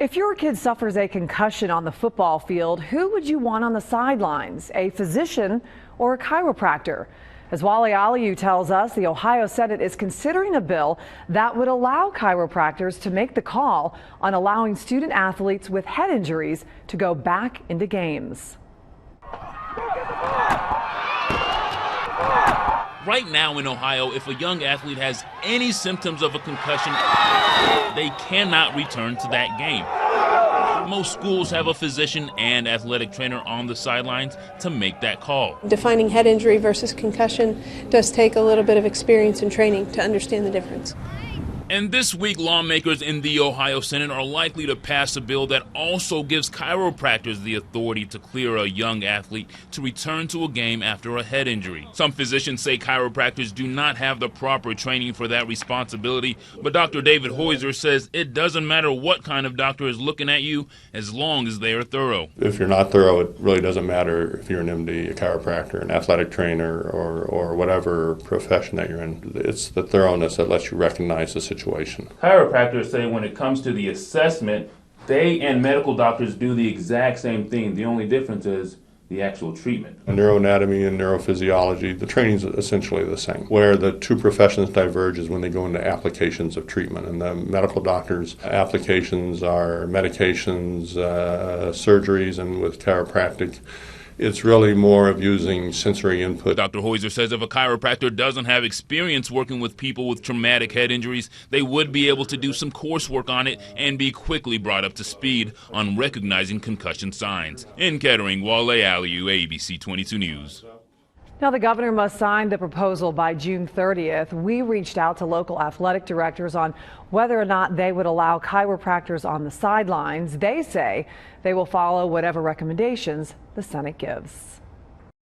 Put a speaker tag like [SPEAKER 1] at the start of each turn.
[SPEAKER 1] If your kid suffers a concussion on the football field, who would you want on the sidelines? A physician or a chiropractor? As Wale Aliyu tells us, the Ohio Senate is considering a bill that would allow chiropractors to make the call on allowing student athletes with head injuries to go back into games.
[SPEAKER 2] Right now in Ohio, if a young athlete has any symptoms of a concussion, they cannot return to that game. Most schools have a physician and athletic trainer on the sidelines to make that call.
[SPEAKER 3] Defining head injury versus concussion does take a little bit of experience and training to understand the difference.
[SPEAKER 2] And this week, lawmakers in the Ohio Senate are likely to pass a bill that also gives chiropractors the authority to clear a young athlete to return to a game after a head injury. Some physicians say chiropractors do not have the proper training for that responsibility, but Dr. David Hoyser says it doesn't matter what kind of doctor is looking at you as long as they are thorough.
[SPEAKER 4] If you're not thorough, it really doesn't matter if you're an MD, a chiropractor, an athletic trainer, or whatever profession that you're in. It's the thoroughness that lets you recognize the situation.
[SPEAKER 5] Chiropractors say when it comes to the assessment, they and medical doctors do the exact same thing. The only difference is the actual treatment.
[SPEAKER 4] Neuroanatomy and neurophysiology, the training is essentially the same. Where the two professions diverge is when they go into applications of treatment. And the medical doctors' applications are medications, surgeries, and with chiropractic, it's really more of using sensory input.
[SPEAKER 2] Dr. Hoyser says if a chiropractor doesn't have experience working with people with traumatic head injuries, they would be able to do some coursework on it and be quickly brought up to speed on recognizing concussion signs. In Kettering, Wale Aliyu, ABC 22 News.
[SPEAKER 1] Now, the governor must sign the proposal by June 30th. We reached out to local athletic directors on whether or not they would allow chiropractors on the sidelines. They say they will follow whatever recommendations the Senate gives.